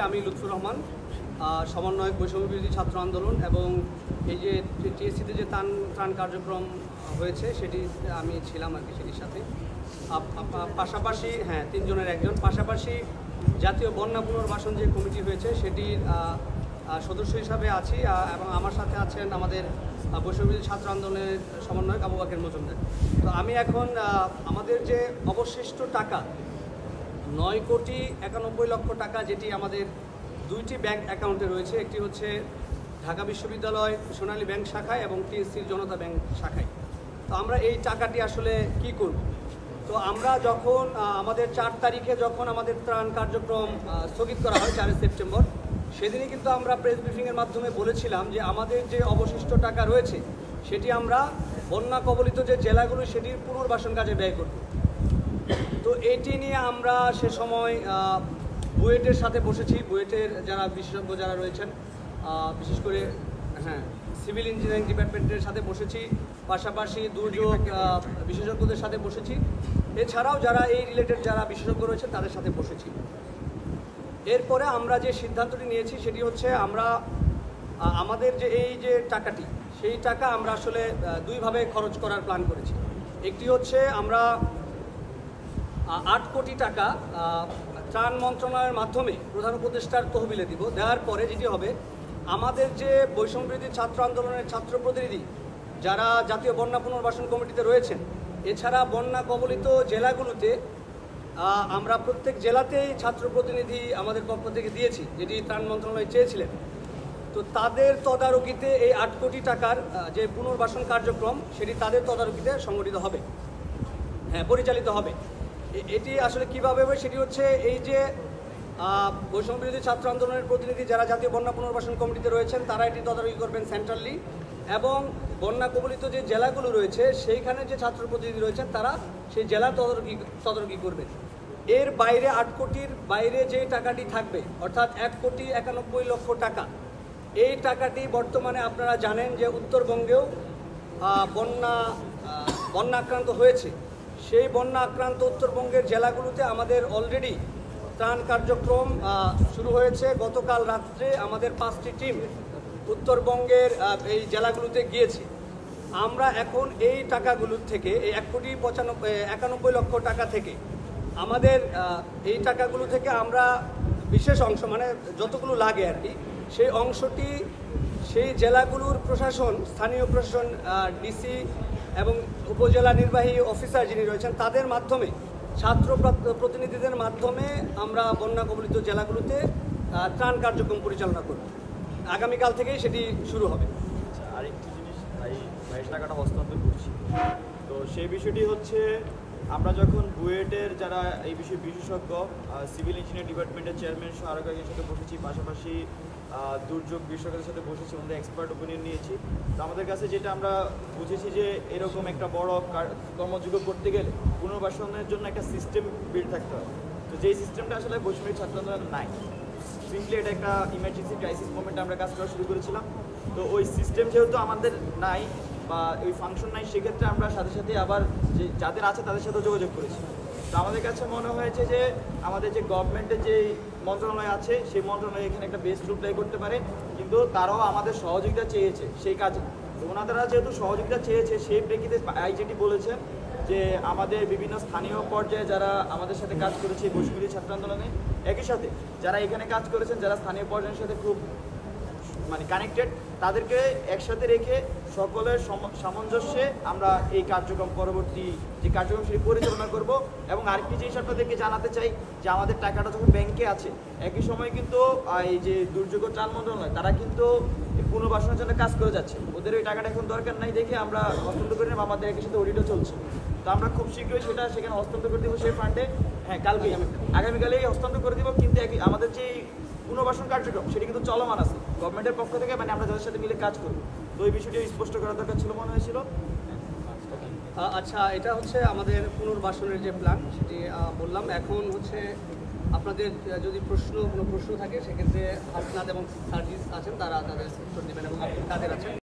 আমি লুৎফুর রহমান, সমন্বয়ক বৈষম্য বিরোধী ছাত্র আন্দোলন এবং এই যে টিএসসিতে যে ত্রাণ কার্যক্রম হয়েছে সেটি আমি ছিলাম আর কি সেটির সাথে। পাশাপাশি তিনজনের একজন, পাশাপাশি জাতীয় বন্যা পুনর্বাসন যে কমিটি হয়েছে সেটির সদস্য হিসাবে আছি এবং আমার সাথে আছেন আমাদের বৈষম্য বিরোধী ছাত্র আন্দোলনের সমন্বয়ক আবু বাকের মজুমদার। তো আমি এখন আমাদের যে অবশিষ্ট টাকা 9,91,00,000 টাকা, যেটি আমাদের দুইটি ব্যাংক অ্যাকাউন্টে রয়েছে, একটি হচ্ছে ঢাকা বিশ্ববিদ্যালয় সোনালী ব্যাংক শাখায় এবং টিএসসির জনতা ব্যাংক শাখায়। তো আমরা এই টাকাটি আসলে কি করব? তো আমরা যখন আমাদের 4 তারিখে যখন আমাদের ত্রাণ কার্যক্রম স্থগিত করা হয় 4 সেপ্টেম্বর, সেদিনই কিন্তু আমরা প্রেস ব্রিফিংয়ের মাধ্যমে বলেছিলাম যে আমাদের যে অবশিষ্ট টাকা রয়েছে সেটি আমরা বন্যা কবলিত যে জেলাগুলো সেটির পুনর্বাসন কাজে ব্যয় করব। তো এটি নিয়ে আমরা সে সময় বুয়েটের সাথে বসেছি, বুয়েটের যারা বিশেষজ্ঞ যারা রয়েছেন, বিশেষ করে সিভিল ইঞ্জিনিয়ারিং ডিপার্টমেন্টের সাথে বসেছি, পাশাপাশি দুর্যোগ বিশেষজ্ঞদের সাথে বসেছি, এছাড়াও যারা এই রিলেটেড যারা বিশেষজ্ঞ রয়েছে তাদের সাথে বসেছি। এরপরে আমরা যে সিদ্ধান্তটি নিয়েছি সেটি হচ্ছে আমরা আমাদের যে এই যে টাকাটি, সেই টাকা আমরা আসলে দুইভাবে খরচ করার প্ল্যান করেছি। একটি হচ্ছে আমরা 8 কোটি টাকা ত্রাণ মন্ত্রণালয়ের মাধ্যমে প্রধান উপদেষ্টার তহবিলে দিব। দেওয়ার পরে যেটি হবে, আমাদের যে বৈষম্য বিরোধী ছাত্র আন্দোলনের ছাত্র প্রতিনিধি যারা জাতীয় বন্যা পুনর্বাসন কমিটিতে রয়েছেন, এছাড়া বন্যা কবলিত জেলাগুলোতে আমরা প্রত্যেক জেলাতেই ছাত্র প্রতিনিধি আমাদের পক্ষ থেকে দিয়েছি, যেটি ত্রাণ মন্ত্রণালয় চেয়েছিলেন। তো তাদের তদারকিতে এই 8 কোটি টাকার যে পুনর্বাসন কার্যক্রম সেটি তাদের তদারকিতে সংগঠিত হবে, পরিচালিত হবে। এটি আসলে কীভাবে হবে সেটি হচ্ছে, এই যে বৈষম্য বিরোধী ছাত্র আন্দোলনের প্রতিনিধি যারা জাতীয় বন্যা পুনর্বাসন কমিটিতে রয়েছেন তারা এটি তদারকি করবেন সেন্ট্রালি, এবং বন্যা কবলিত যে জেলাগুলো রয়েছে সেইখানে যে ছাত্র প্রতিনিধি রয়েছেন তারা সেই জেলার তদারকি করবেন। এর বাইরে 8 কোটির বাইরে যে টাকাটি থাকবে, অর্থাৎ 1,91,00,000 টাকা, এই টাকাটি বর্তমানে আপনারা জানেন যে উত্তরবঙ্গেও বন্যা আক্রান্ত হয়েছে। সেই বন্যা আক্রান্ত উত্তরবঙ্গের জেলাগুলোতে আমাদের অলরেডি ত্রাণ কার্যক্রম শুরু হয়েছে। গতকাল রাত্রে আমাদের 5টি টিম উত্তরবঙ্গের এই জেলাগুলোতে গিয়েছে। আমরা এখন এই টাকাগুলোর থেকে, এই 1,91,00,000 টাকা থেকে, আমাদের এই টাকাগুলো থেকে আমরা বিশেষ অংশ, মানে যতগুলো লাগে আর কি, সেই অংশটি সেই জেলাগুলোর প্রশাসন, স্থানীয় প্রশাসন, ডিসি এবং উপজেলা নির্বাহী অফিসার যিনি রয়েছেন তাদের মাধ্যমে, ছাত্র প্রতিনিধিদের মাধ্যমে আমরা বন্যা কবলিত জেলাগুলোতে ত্রাণ কার্যক্রম পরিচালনা করব। আগামীকাল থেকেই সেটি শুরু হবে। আরেকটি জিনিস, বাইশ টাকাটা হস্তান্তর করছি। তো সেই বিষয়টি হচ্ছে, আমরা যখন বুয়েটের যারা এই বিষয়ে বিশেষজ্ঞ, সিভিল ইঞ্জিনিয়ারিং ডিপার্টমেন্টের চেয়ারম্যান সহ আরও কয়েকজনের সাথে বসেছি, পাশাপাশি দুর্যোগ বিশেষজ্ঞদের সাথে বসেছি, আমাদের এক্সপার্ট ওপিনিয়ন নিয়েছি। তো আমাদের কাছে যেটা আমরা বুঝেছি যে এরকম একটা বড় কর্মযোগ্য করতে গেলে পুনর্বাসনের জন্য একটা সিস্টেম বিল্ড থাকতে হয়। তো যেই সিস্টেমটা আসলে বৈষম্য ছাত্র আন্দোলন নাই, সিম্পলি এটা একটা ইমার্জেন্সি ক্রাইসিস মোমেন্টে আমরা কাজ করা শুরু করেছিলাম। তো ওই সিস্টেম যেহেতু আমাদের নাই বা ওই ফাংশন নাই, সেক্ষেত্রে আমরা সাথে সাথে আবার যে যাদের আছে তাদের সাথেও যোগাযোগ করেছি। তো আমাদের কাছে মনে হয়েছে যে আমাদের যে গভর্নমেন্টের যে মন্ত্রণালয় আছে সেই মন্ত্রণালয় এখানে একটা বেস্ট রোল প্লে করতে পারে, কিন্তু তারাও আমাদের সহযোগিতা চেয়েছে সেই কাজে। তো ওনারা যেহেতু সহযোগিতা চেয়েছে, সেই প্রেক্ষিতে আইজিটি বলেছেন যে আমাদের বিভিন্ন স্থানীয় পর্যায়ে যারা আমাদের সাথে কাজ করেছে বৈষম্য বিরোধী ছাত্র আন্দোলনে, একই সাথে যারা এখানে কাজ করেছেন, যারা স্থানীয় পর্যায়ের সাথে খুব কানেক্টেড, তাদেরকে একসাথে রেখে সকলের সামঞ্জস্যে আমরা এই কার্যক্রম, পরবর্তী যে কার্যক্রম সেটি পরিচালনা করব। এবং আরেকটি জিনিস আপনাদেরকে জানাতে চাই যে আমাদের টাকাটা যখন ব্যাংকে আছে, একই সময় কিন্তু এই যে দুর্যোগ ত্রাণ মন্ত্রণালয় তারা কিন্তু পুনর্বাসনের জন্য কাজ করে যাচ্ছে। ওদের ওই টাকাটা এখন দরকার নাই দেখে আমরা হস্তান্তর করে নেব, আমাদের একই সাথে অডিটও চলছে। তো আমরা খুব শীঘ্রই সেখানে হস্তান্তর করে দেবো সেই ফান্ডে, কালকেই আগামীকালেই হস্তান্তর করে দেবো। কিন্তু আমাদের যে পুনর্বাসন কার্যক্রম সেটি কিন্তু চলমান আছে গভর্নমেন্টের পক্ষ থেকে, আমরা যাদের সাথে মিলে কাজ করব। তো এই বিষয়টি স্পষ্ট করা দরকার ছিল মনে হয়েছিল। আচ্ছা, এটা হচ্ছে আমাদের পুনর্বাসনের যে প্ল্যান সেটি বললাম। এখন হচ্ছে আপনাদের যদি কোনো প্রশ্ন থাকে সেক্ষেত্রে হাসনাত এবং সার্জিস আছেন, তারা তাদের উত্তর দেবেন এবং আপনি তাদের আছেন।